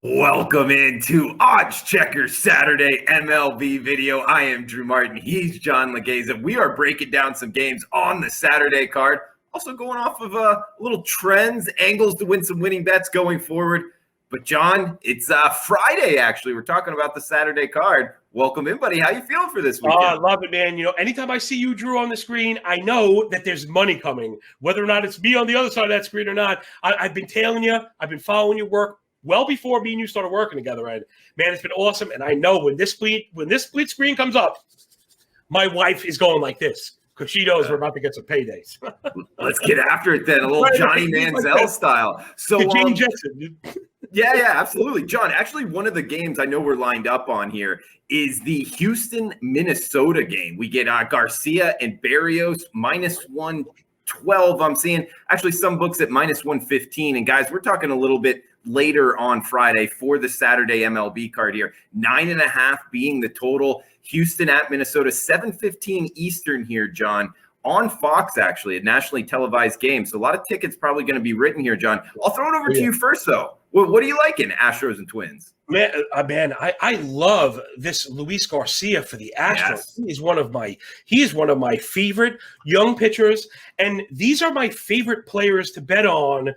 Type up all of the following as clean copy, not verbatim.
Welcome into Odds Checker Saturday MLB video. I am Drew Martin. He's John Laghezza. We are breaking down some games on the Saturday card. Also going off of little trends, angles to win some winning bets going forward. But John, it's Friday, actually. We're talking about the Saturday card. Welcome in, buddy. How you feeling for this weekend? Oh, I love it, man. You know, anytime I see you, Drew, on the screen, I know that there's money coming. Whether or not it's me on the other side of that screen or not, I've been tailing you. I've been following your work well before me and you started working together. And man, it's been awesome. And I know when this split screen comes up, my wife is going like this because she knows we're about to get some paydays. Let's get after it then, a little Johnny Manziel style. So Gene Jetson. Yeah, absolutely. John, actually one of the games I know we're lined up on here is the Houston-Minnesota game. We get Garcia and Berrios minus 112. I'm seeing actually some books at minus 115. And guys, we're talking a little bit later on Friday for the Saturday MLB card here. 9.5 being the total. Houston at Minnesota, 7:15 Eastern here, John, on Fox, actually, a nationally televised game. So a lot of tickets probably going to be written here, John. I'll throw it over to you first, though. What are you liking, Astros and Twins? Man, I love this Luis Garcia for the Astros. Yes. He is one of my favorite young pitchers, and these are my favorite players to bet on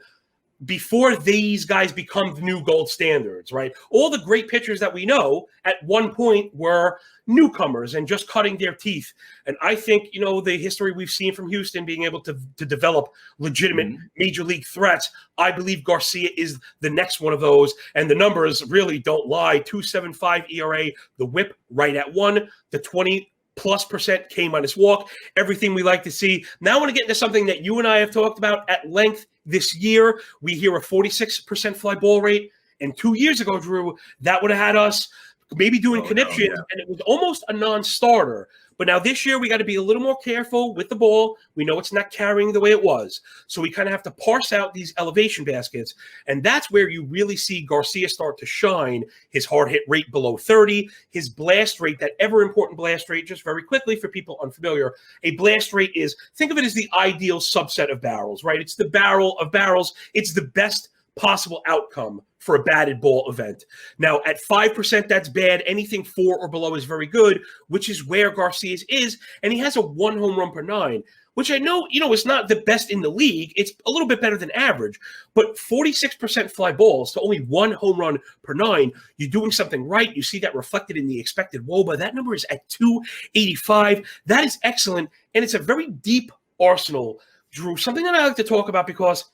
before these guys become the new gold standards, right? All the great pitchers that we know at one point were newcomers and just cutting their teeth. And I think, you know, the history we've seen from Houston being able to develop legitimate major league threats, I believe Garcia is the next one of those. And the numbers really don't lie. 2.75 ERA, the whip right at 1, the 20+% K minus walk, everything we like to see. Now I want to get into something that you and I have talked about at length this year. We hear a 46% fly ball rate. And 2 years ago, Drew, that would have had us maybe doing conniptions, and it was almost a non-starter. But now this year, we got to be a little more careful with the ball. We know it's not carrying the way it was. So we kind of have to parse out these elevation baskets. And that's where you really see Garcia start to shine. His hard hit rate below 30, his blast rate, that ever important blast rate, just very quickly for people unfamiliar. A blast rate is, think of it as the ideal subset of barrels, right? It's the barrel of barrels. It's the best possible outcome for a batted ball event. Now, at 5%, that's bad. Anything 4 or below is very good, which is where Garcia's is. And he has a 1 home run per 9, which I know, you know, is not the best in the league. It's a little bit better than average. But 46% fly balls to only 1 home run per 9, you're doing something right. You see that reflected in the expected WOBA. That number is at 285. That is excellent. And it's a very deep arsenal, Drew. Something that I like to talk about because,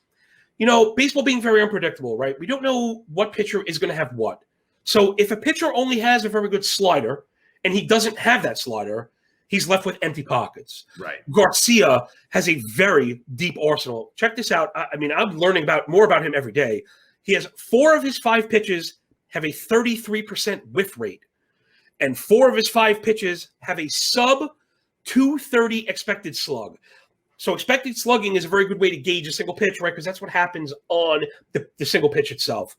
you know, baseball being very unpredictable, right? We don't know what pitcher is going to have what. So if a pitcher only has a very good slider and he doesn't have that slider, he's left with empty pockets. Right. Garcia has a very deep arsenal. Check this out. I mean, I'm learning more about him every day. He has 4 of his 5 pitches have a 33% whiff rate, and 4 of his 5 pitches have a sub 230 expected slug. So expected slugging is a very good way to gauge a single pitch, right? Because that's what happens on the single pitch itself.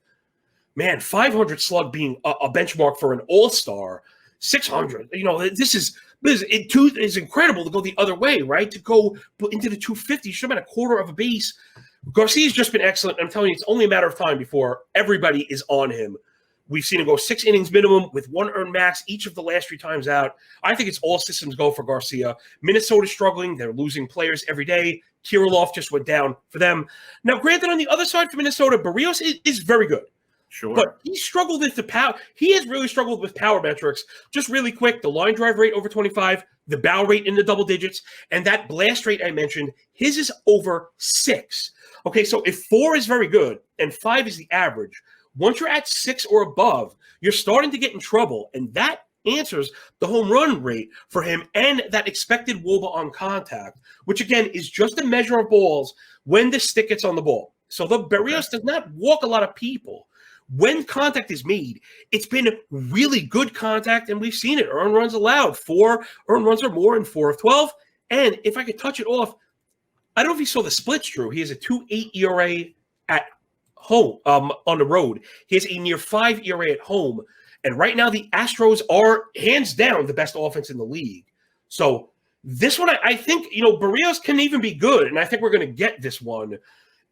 Man, 500 slug being a benchmark for an all-star, 600. You know, this is incredible to go the other way, right? To go into the 250, should have been a quarter of a base. Garcia's just been excellent. I'm telling you, it's only a matter of time before everybody is on him. We've seen him go 6 innings minimum with 1 earned max each of the last 3 times out. I think it's all systems go for Garcia. Minnesota's struggling. They're losing players every day. Kirilloff just went down for them. Now, granted, on the other side for Minnesota, Berrios is very good. Sure. But he struggled with the power. He has really struggled with power metrics. Just really quick, the line drive rate over 25, the bow rate in the double digits, and that blast rate I mentioned, his is over 6. Okay, so if 4 is very good and 5 is the average, once you're at 6 or above, you're starting to get in trouble, and that answers the home run rate for him and that expected WOBA on contact, which, again, is just a measure of balls when the stick gets on the ball. So the Berrios does not walk a lot of people. When contact is made, it's been really good contact, and we've seen it. Earned runs allowed, 4 earned runs or more in 4 of 12. And if I could touch it off, I don't know if you saw the splits, Drew. He has a 2.8 ERA at home, on the road. He has a near 5 ERA at home. And right now, the Astros are hands down the best offense in the league. So This one, I think, Barrios can even be good, and I think we're going to get this one.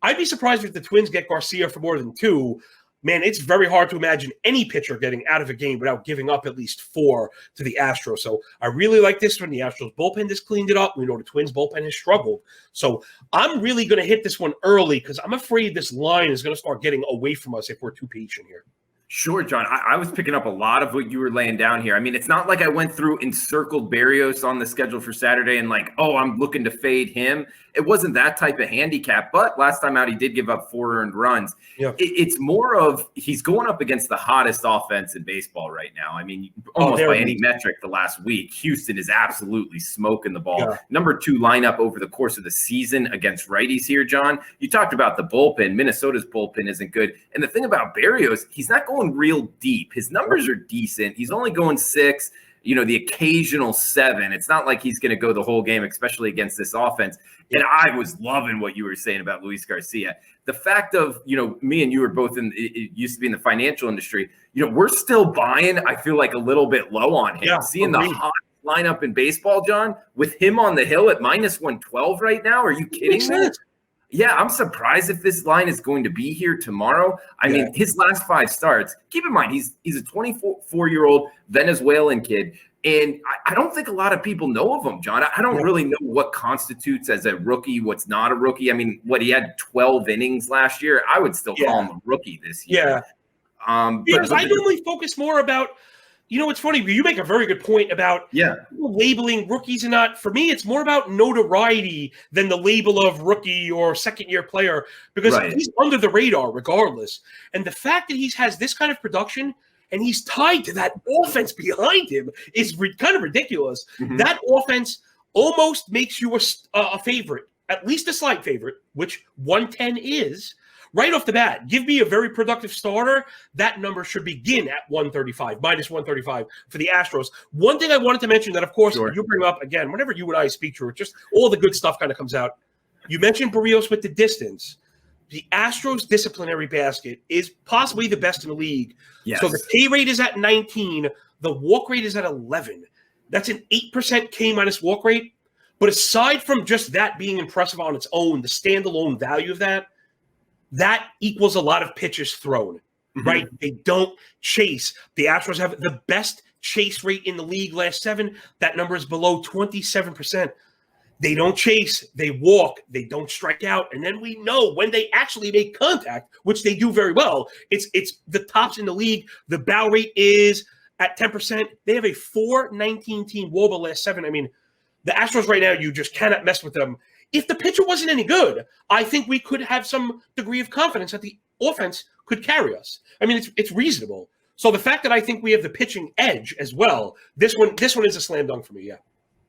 I'd be surprised if the Twins get Garcia for more than 2. Man, it's very hard to imagine any pitcher getting out of a game without giving up at least 4 to the Astros. So I really like this one. The Astros bullpen just cleaned it up. We know the Twins bullpen has struggled. So I'm really going to hit this one early because I'm afraid this line is going to start getting away from us if we're too patient here. Sure, John. I was picking up a lot of what you were laying down here. I mean, it's not like I went through and circled Barrios on the schedule for Saturday and like, oh, I'm looking to fade him. It wasn't that type of handicap, but last time out, he did give up 4 earned runs. Yeah. It's more of he's going up against the hottest offense in baseball right now. I mean, almost by any metric the last week, Houston is absolutely smoking the ball. Yeah. Number 2 lineup over the course of the season against righties here, John. You talked about the bullpen. Minnesota's bullpen isn't good. And the thing about Barrios, he's not going real deep. His numbers are decent. He's only going 6. The occasional 7. It's not like he's going to go the whole game, especially against this offense. And I was loving what you were saying about Luis Garcia. The fact of, me and you were both it used to be in the financial industry. We're still buying, I feel like, a little bit low on him. Yeah, seeing the hot lineup in baseball, John, with him on the hill at -112 right now. Are you kidding me? Yeah, I'm surprised if this line is going to be here tomorrow. I mean, his last 5 starts, keep in mind, he's a 24-year-old Venezuelan kid. And I don't think a lot of people know of him, John. I don't really know what constitutes as a rookie, what's not a rookie. I mean, he had 12 innings last year. I would still call him a rookie this year. Yeah. Because I normally focus more about, it's funny. You make a very good point about labeling rookies and not. For me, it's more about notoriety than the label of rookie or second-year player because he's under the radar regardless. And the fact that he has this kind of production – and he's tied to that offense behind him is kind of ridiculous. Mm-hmm. That offense almost makes you a favorite, at least a slight favorite, which 110 is. Right off the bat, give me a very productive starter. That number should begin at 135, -135 for the Astros. One thing I wanted to mention that, of course, you bring up, again, whenever you and I speak to it, just all the good stuff kind of comes out. You mentioned Barrios with the distance. The Astros disciplinary basket is possibly the best in the league. Yes. So the K rate is at 19. The walk rate is at 11. That's an 8% K minus walk rate. But aside from just that being impressive on its own, the standalone value of that equals a lot of pitches thrown, right? They don't chase. The Astros have the best chase rate in the league last 7. That number is below 27%. They don't chase, they walk, they don't strike out. And then we know when they actually make contact, which they do very well, it's the tops in the league. The bow rate is at 10%. They have a 4.19 team WOBA last 7. I mean, the Astros right now, you just cannot mess with them. If the pitcher wasn't any good, I think we could have some degree of confidence that the offense could carry us. I mean, it's reasonable. So the fact that I think we have the pitching edge as well, this one is a slam dunk for me,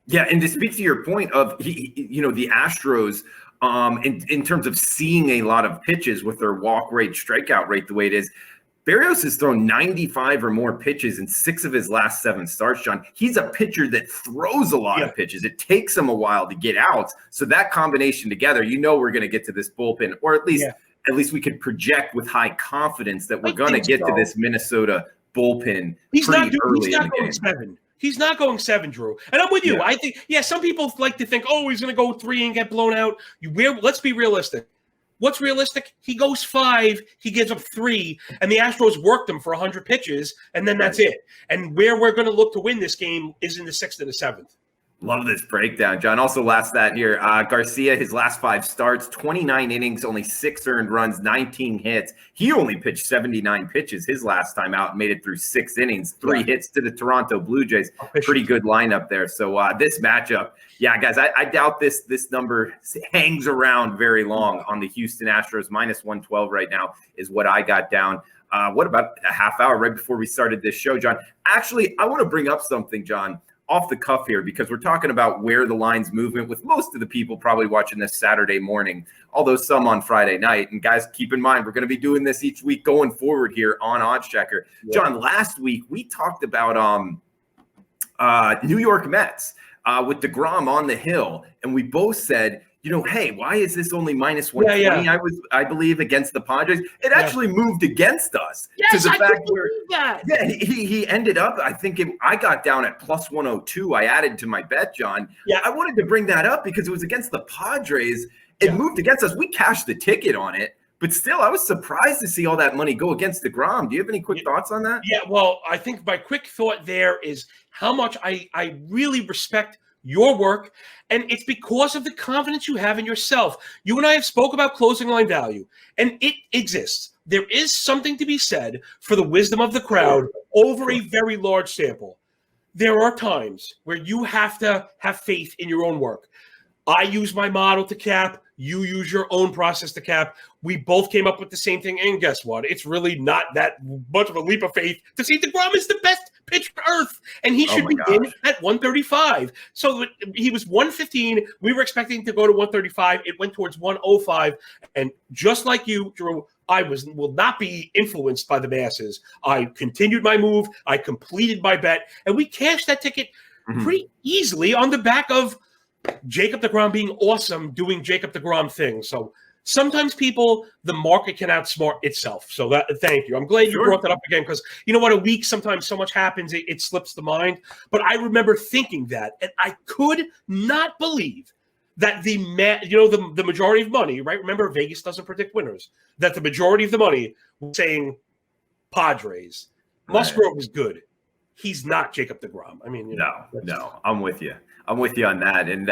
Yeah, and to speak to your point of, the Astros, in terms of seeing a lot of pitches with their walk rate, strikeout rate the way it is, Barrios has thrown 95 or more pitches in 6 of his last 7 starts, John. He's a pitcher that throws a lot of pitches. It takes him a while to get out. So that combination together, we're going to get to this bullpen, or at least we could project with high confidence that we're going to get to this Minnesota bullpen pretty early in the game. 7. He's not going 7, Drew. And I'm with you. I think, some people like to think, he's going to go 3 and get blown out. Let's be realistic. What's realistic? He goes 5, he gives up 3, and the Astros worked him for 100 pitches, and then that's it. And where we're going to look to win this game is in the 6th and the 7th. Love this breakdown, John. Also, last stat here, Garcia, his last 5 starts, 29 innings, only 6 earned runs, 19 hits. He only pitched 79 pitches his last time out, made it through 6 innings, 3 hits to the Toronto Blue Jays. Pretty good lineup there. So this matchup, guys, I doubt this number hangs around very long on the Houston Astros. -112 right now is what I got down. What about a half hour right before we started this show, John? Actually, I want to bring up something, John, off the cuff here, because we're talking about where the line's movement with most of the people probably watching this Saturday morning, although some on Friday night. And guys, keep in mind, we're going to be doing this each week going forward here on OddsChecker. John, last week we talked about New York Mets. with DeGrom on the hill, and we both said, hey, why is this only minus 120? Yeah. I believe, against the Padres. It actually moved against us. Yes, to the I fact can where, believe that. Yeah, he ended up, I think I got down at plus 102. I added to my bet, John. Yeah. I wanted to bring that up because it was against the Padres. It moved against us. We cashed the ticket on it. But still, I was surprised to see all that money go against DeGrom. Do you have any quick thoughts on that? Yeah, well, I think my quick thought there is how much I really respect your work, and it's because of the confidence you have in yourself. You and I have spoke about closing line value, and it exists. There is something to be said for the wisdom of the crowd over a very large sample. There are times where you have to have faith in your own work. I use my model to cap. You use your own process to cap. We both came up with the same thing. And guess what? It's really not that much of a leap of faith to see DeGrom is the best pitcher on earth. And he should be in at 135. So he was 115. We were expecting to go to 135. It went towards 105. And just like you, Drew, I will not be influenced by the masses. I continued my move. I completed my bet. And we cashed that ticket pretty easily on the back of Jacob deGrom being awesome, doing Jacob deGrom things. So sometimes the market can outsmart itself. So thank you. I'm glad you brought that up again because you know what? A week, sometimes so much happens, it slips the mind. But I remember thinking that, and I could not believe that the majority of money, right? Remember, Vegas doesn't predict winners. That the majority of the money was saying Padres. Musgrove is good. He's not Jacob deGrom. I mean, no, I'm with you. I'm with you on that. And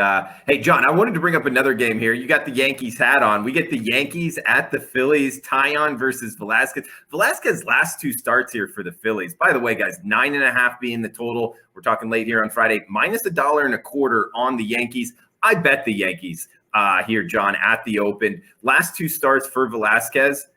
hey, John, I wanted to bring up another game here. You got the Yankees hat on. We get the Yankees at the Phillies. Taillon versus Velasquez. Velasquez last two starts here for the Phillies. By the way, guys, 9.5 being the total. We're talking late here on Friday. Minus $1.25 on the Yankees. I bet the Yankees here, John, at the Open. Last two starts for Velasquez.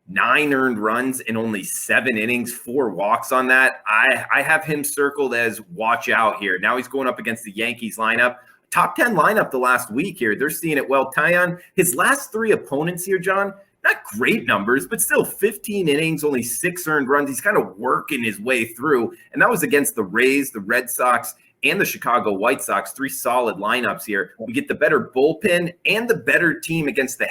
9 earned runs in only 7 innings, 4 walks on that. I have him circled as watch out here. Now he's going up against the Yankees lineup. Top 10 lineup the last week here. They're seeing it well. Taillon, his last 3 opponents here, John, not great numbers, but still 15 innings, only 6 earned runs. He's kind of working his way through. And that was against the Rays, the Red Sox, and the Chicago White Sox. 3 solid lineups here. We get the better bullpen and the better team against the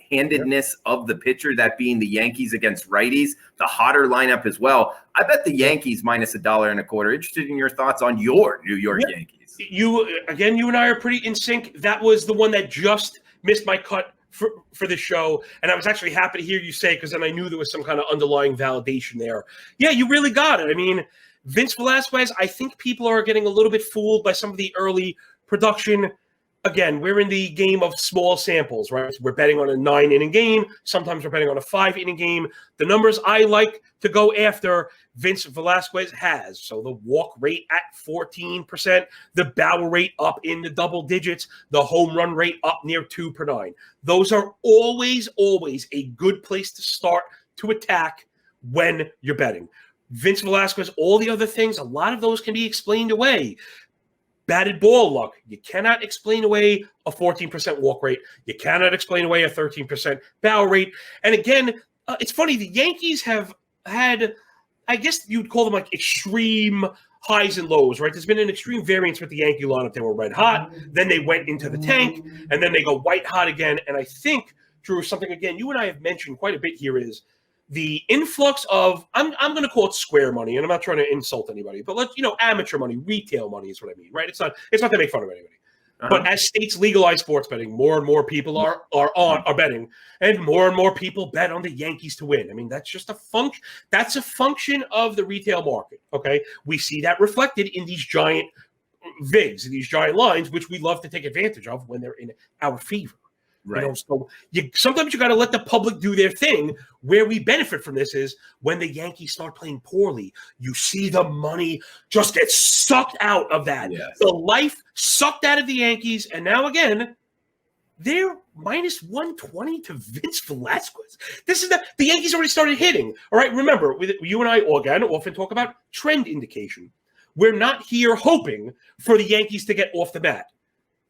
handedness of the pitcher, that being the Yankees against righties, the hotter lineup as well. I bet the Yankees minus $1.25. Interested in your thoughts on your New York Yankees. You and I are pretty in sync. That was the one that just missed my cut for the show. And I was actually happy to hear you say, because then I knew there was some kind of underlying validation there. Yeah, you really got it. I mean, Vince Velasquez, I think people are getting a little bit fooled by some of the early production. Again, we're in the game of small samples, right? We're betting on a 9-inning game. Sometimes we're betting on a 5-inning game. The numbers I like to go after, Vince Velasquez has. So the walk rate at 14%, the barrel rate up in the double digits, the home run rate up near 2 per 9. Those are always a good place to start to attack when you're betting. Vince Velasquez, all the other things, a lot of those can be explained away. Batted ball luck. You cannot explain away a 14% walk rate. You cannot explain away a 13% barrel rate. And again, it's funny. The Yankees have had, I guess you'd call them like extreme highs and lows, right? There's been an extreme variance with the Yankee lineup. They were red hot. Then they went into the tank. And then they go white hot again. And I think, Drew, something, again, you and I have mentioned quite a bit here is the influx of, I'm going to call it square money, and I'm not trying to insult anybody, but amateur money, retail money is what I mean, right? It's not to make fun of anybody. But as states legalize sports betting, more and more people are betting, and more people bet on the Yankees to win. I mean, that's just a function. That's a function of the retail market. Okay, we see that reflected in these giant VIGs, in these giant lines, which we love to take advantage of when they're in our favor. Right. So sometimes you got to let the public do their thing. Where we benefit from this is when the Yankees start playing poorly, you see the money just get sucked out of that. Yes. The life sucked out of the Yankees. And now again, they're minus 120 to Vince Velasquez. This is the Yankees already started hitting. All right. Remember, you and I often talk about trend indication. We're not here hoping for the Yankees to get off the bat.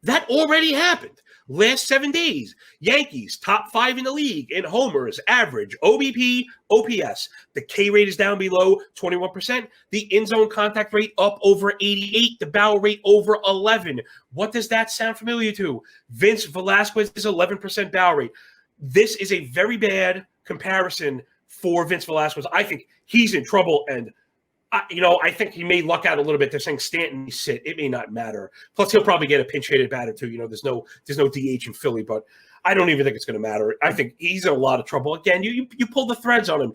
That already happened. Last 7 days, Yankees, top 5 in the league in homers, average, OBP, OPS. The K rate is down below 21%. The in-zone contact rate up over 88. The barrel rate over 11. What does that sound familiar to? Vince Velasquez is 11% barrel rate. This is a very bad comparison for Vince Velasquez. I think he's in trouble, and I think he may luck out a little bit. They're saying Stanton sit. It may not matter. Plus, he'll probably get a pinch hitted batter too. There's no DH in Philly, but I don't even think it's going to matter. I think he's in a lot of trouble. Again, you pull the threads on him.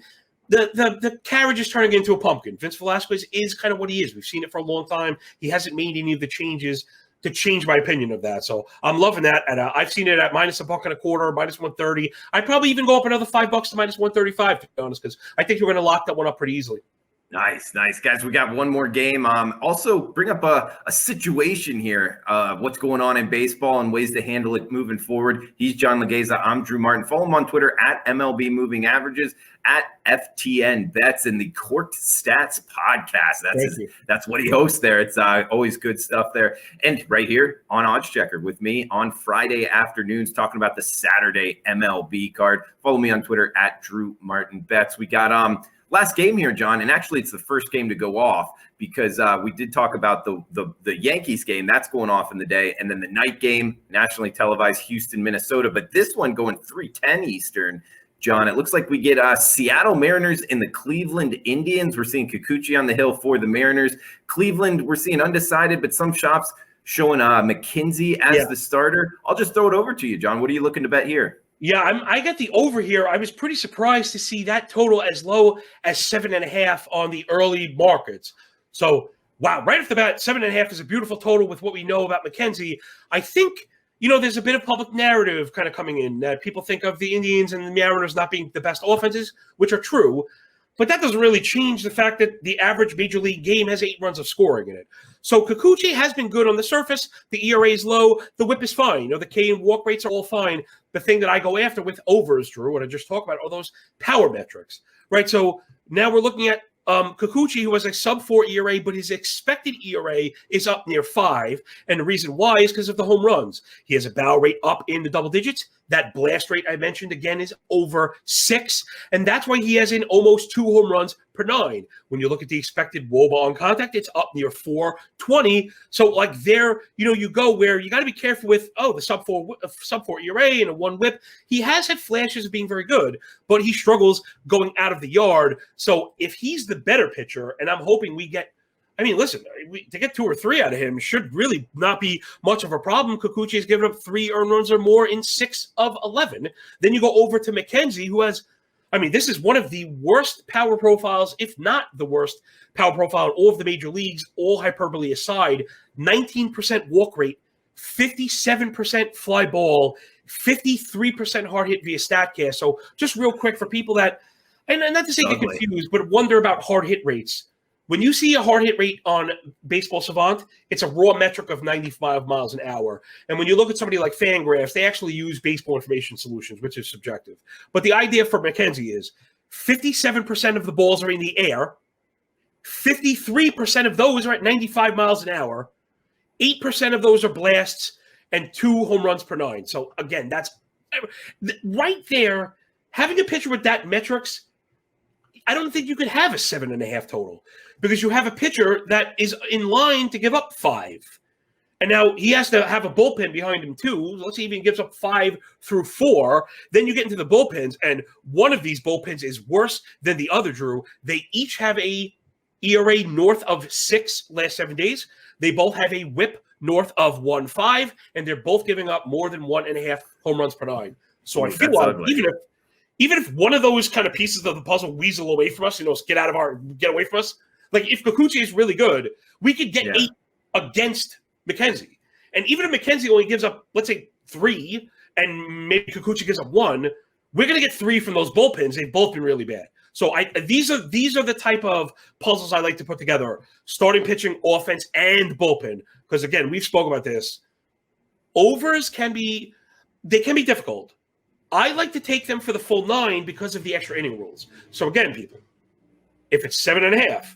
The carriage is turning into a pumpkin. Vince Velasquez is kind of what he is. We've seen it for a long time. He hasn't made any of the changes to change my opinion of that. So I'm loving that. And I've seen it at -$1.25, -130. I'd probably even go up another $5 to -135, to be honest, because I think you're going to lock that one up pretty easily. Nice, guys. We got one more game. Also, bring up a situation here. What's going on in baseball and ways to handle it moving forward. He's John Laghezza. I'm Drew Martin. Follow him on Twitter at MLB Moving Averages, at FTN Bets, in the Court Stats Podcast. That's what he hosts there. It's always good stuff there. And right here on Odds Checker with me on Friday afternoons, talking about the Saturday MLB card. Follow me on Twitter at Drew Martin Bets. We got last game here, John, and actually it's the first game to go off because we did talk about the Yankees game. That's going off in the day, and then the night game, nationally televised, Houston, Minnesota. But this one going 3:10 Eastern, John. It looks like we get Seattle Mariners and the Cleveland Indians. We're seeing Kikuchi on the hill for the Mariners. Cleveland, we're seeing undecided, but some shops showing McKenzie as the starter. I'll just throw it over to you, John. What are you looking to bet here? Yeah, I got the over here. I was pretty surprised to see that total as low as 7.5 on the early markets. So, wow, right off the bat, 7.5 is a beautiful total with what we know about McKenzie. I think, there's a bit of public narrative kind of coming in that people think of the Indians and the Mariners not being the best offenses, which are true. But that doesn't really change the fact that the average major league game has 8 runs of scoring in it. So Kikuchi has been good on the surface. The ERA is low. The whip is fine. The K and walk rates are all fine. The thing that I go after with overs, Drew, what I just talked about, are those power metrics, right? So now we're looking at Kikuchi, who has a sub-4 ERA, but his expected ERA is up near 5. And the reason why is because of the home runs. He has a barrel rate up in the double digits. That blast rate I mentioned, again, is over 6. And that's why he has in almost 2 home runs per 9. When you look at the expected WOBA on contact, it's up near 420. So like there, you go where you got to be careful with, the sub-4 ERA and a 1 whip. He has had flashes of being very good, but he struggles going out of the yard. So if he's the better pitcher, and I'm hoping we get, to get 2 or 3 out of him should really not be much of a problem. Kikuchi has given up 3 earned runs or more in 6 of 11. Then you go over to McKenzie, who has, this is one of the worst power profiles, if not the worst power profile in all of the major leagues, all hyperbole aside. 19% walk rate, 57% fly ball, 53% hard hit via StatCast. So just real quick for people that, and not to say get confused, but wonder about hard hit rates. When you see a hard hit rate on Baseball Savant, it's a raw metric of 95 miles an hour. And when you look at somebody like Fangraphs, they actually use Baseball Information Solutions, which is subjective. But the idea for McKenzie is 57% of the balls are in the air, 53% of those are at 95 miles an hour, 8% of those are blasts, and 2 home runs per 9. So again, that's right there. Having a pitcher with that metrics, I don't think you could have a 7.5 total because you have a pitcher that is in line to give up 5. And now he has to have a bullpen behind him too. Let's say he even gives up 5 through 4. Then you get into the bullpens, and one of these bullpens is worse than the other, Drew. They each have a ERA north of 6 last 7 days. They both have a whip north of 1.5, and they're both giving up more than 1.5 home runs per 9. So I feel like even if one of those kind of pieces of the puzzle weasel away from us, get away from us. Like if Kikuchi is really good, we could get 8 against McKenzie. And even if McKenzie only gives up, let's say 3, and maybe Kikuchi gives up 1, we're going to get 3 from those bullpens. They've both been really bad. So these are the type of puzzles I like to put together: starting pitching, offense, and bullpen. Because again, we've spoken about this. Overs can be difficult. I like to take them for the full 9 because of the extra inning rules. So again, people, if it's 7.5,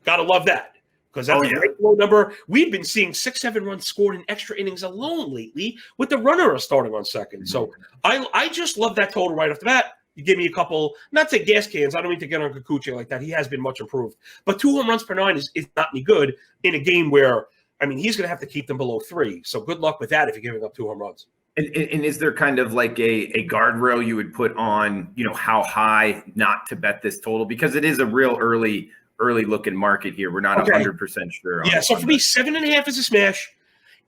gotta love that because that's a great low number. We've been seeing 6-7 runs scored in extra innings alone lately with the runner starting on second. So I just love that total right off the bat. You give me a couple, not to gas cans. I don't mean to get on Kikuchi like that. He has been much improved. But 2 home runs per 9 is not any good in a game where, I mean, he's going to have to keep them below 3. So good luck with that if you're giving up 2 home runs. And is there kind of like a guardrail you would put on, how high not to bet this total? Because it is a real early looking market here. We're not 100% sure. Yeah, so for me, 7.5 is a smash.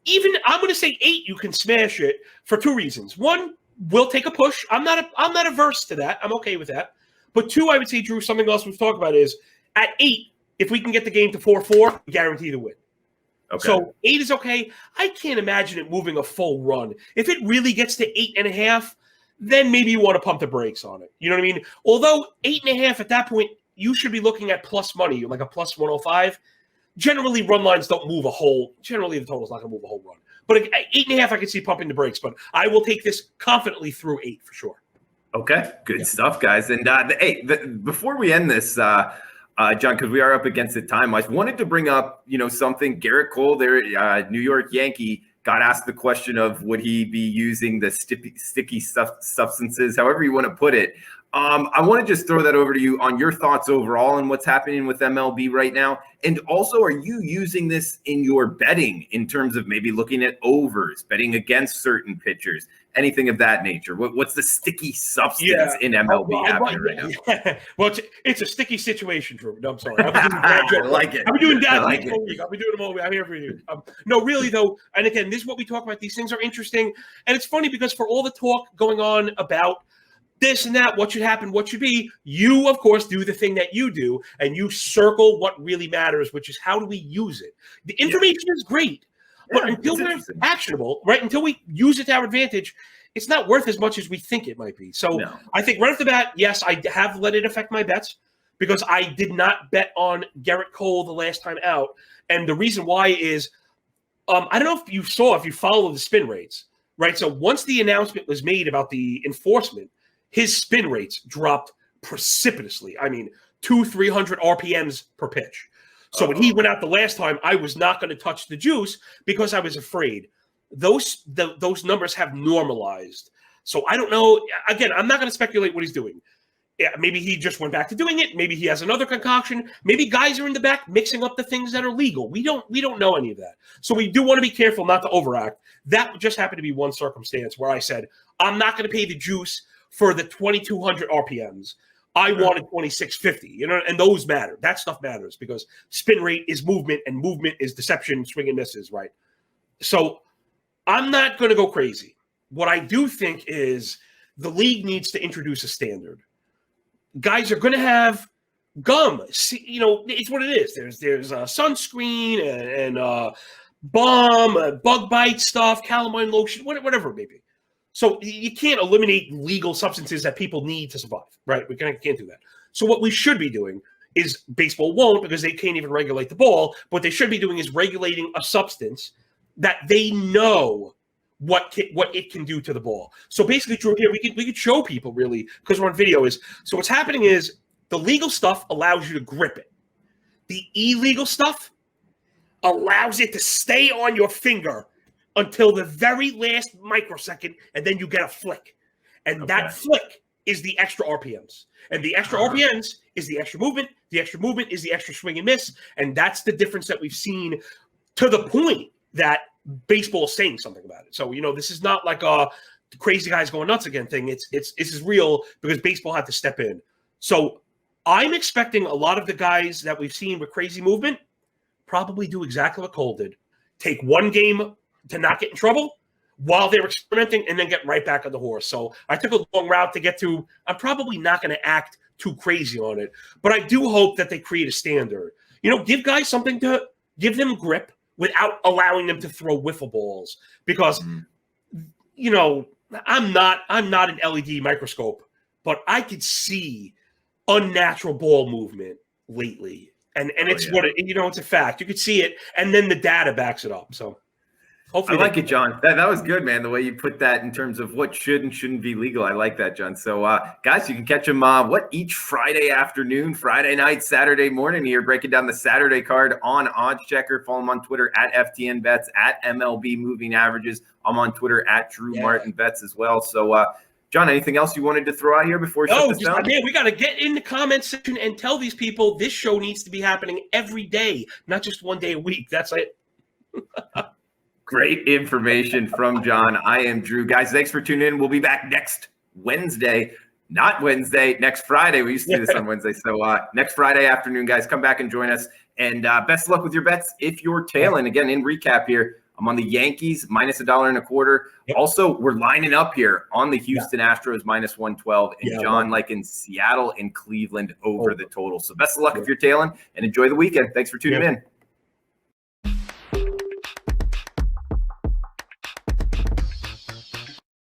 Even I'm going to say 8, you can smash it for 2 reasons. One, we'll take a push. I'm not averse to that. I'm okay with that. But 2, I would say, Drew, something else we've talked about is at 8, if we can get the game to 4-4, we guarantee the win. Okay. So 8 is okay. I can't imagine it moving a full run. If it really gets to 8.5, then maybe you want to pump the brakes on it. You know what I mean? Although 8.5 at that point, you should be looking at plus money, like a plus 105. Generally, run lines don't move a whole. Generally, the total's not going to move a whole run. But 8.5, I can see pumping the brakes. But I will take this confidently through 8 for sure. Okay, good stuff, guys. And before we end this, John, because we are up against the time, I wanted to bring up, something. Garrett Cole, their New York Yankee, got asked the question of would he be using the sticky substances, however you want to put it. I want to just throw that over to you on your thoughts overall and what's happening with MLB right now. And also, are you using this in your betting in terms of maybe looking at overs, betting against certain pitchers, anything of that nature? What's the sticky substance in MLB happening right now? Yeah. Well, it's a sticky situation, Drew. No, I'm sorry. I like it. I've been doing that all week. I've been doing them all week. I'm here for you. No, really, though. And again, this is what we talk about. These things are interesting. And it's funny because for all the talk going on about this and that, what should happen, what should be, you, of course, do the thing that you do, and you circle what really matters, which is how do we use it. The information is great, but until we're actionable, right, until we use it to our advantage, it's not worth as much as we think it might be. So I think right off the bat, yes, I have let it affect my bets because I did not bet on Garrett Cole the last time out. And the reason why is, I don't know if you follow the spin rates, right? So once the announcement was made about the enforcement, his spin rates dropped precipitously. I mean, 200-300 RPMs per pitch. So when he went out the last time, I was not going to touch the juice because I was afraid. Those numbers have normalized. So I don't know. Again, I'm not going to speculate what he's doing. Yeah, maybe he just went back to doing it. Maybe he has another concoction. Maybe guys are in the back mixing up the things that are legal. We don't know any of that. So we do want to be careful not to overact. That just happened to be one circumstance where I said, I'm not going to pay the juice for the 2,200 RPMs. I wanted 2,650, and those matter. That stuff matters because spin rate is movement and movement is deception, swing and misses, right? So I'm not going to go crazy. What I do think is the league needs to introduce a standard. Guys are going to have gum. It's what it is. There's sunscreen and balm, bug bite stuff, calamine lotion, whatever it may be. So you can't eliminate legal substances that people need to survive, right? We can't do that. So what we should be doing is baseball won't because they can't even regulate the ball. What they should be doing is regulating a substance that they know what it can do to the ball. So basically, Drew, here we could show people really because we're on video. So what's happening is the legal stuff allows you to grip it. The illegal stuff allows it to stay on your finger until the very last microsecond, and then you get a flick. And that flick is the extra RPMs. And the extra RPMs is the extra movement. The extra movement is the extra swing and miss. And that's the difference that we've seen to the point that baseball is saying something about it. So, this is not like a crazy guys going nuts again thing. This is real because baseball had to step in. So I'm expecting a lot of the guys that we've seen with crazy movement probably do exactly what Cole did. Take one game to not get in trouble while they're experimenting and then get right back on the horse. So I took a long route to get to. I'm probably not going to act too crazy on it, but I do hope that they create a standard. Give guys something to give them grip without allowing them to throw wiffle balls because, I'm not an LED microscope, but I could see unnatural ball movement lately. And it's it's a fact. You could see it, and then the data backs it up. So Hopefully, I like it, John. That was good, man. The way you put that in terms of what should and shouldn't be legal. I like that, John. So, guys, you can catch them each Friday afternoon, Friday night, Saturday morning here, breaking down the Saturday card on Odds Checker. Follow them on Twitter at FTN Bets, at MLB Moving Averages. I'm on Twitter at Drew Martin Bets as well. So, John, anything else you wanted to throw out here before we shut this down? Man, we got to get in the comment section and tell these people this show needs to be happening every day, not just one day a week. That's it. Great information from John. I am Drew. Guys, thanks for tuning in. We'll be back next Wednesday. Not Wednesday, next Friday. We used to do this on Wednesday. So next Friday afternoon, guys, come back and join us. And best of luck with your bets if you're tailing. Again, in recap here, I'm on the Yankees minus $1.25. Yep. Also, we're lining up here on the Houston Astros minus 112, and John like in Seattle and Cleveland over the total. So best of luck if you're tailing, and enjoy the weekend. Thanks for tuning in.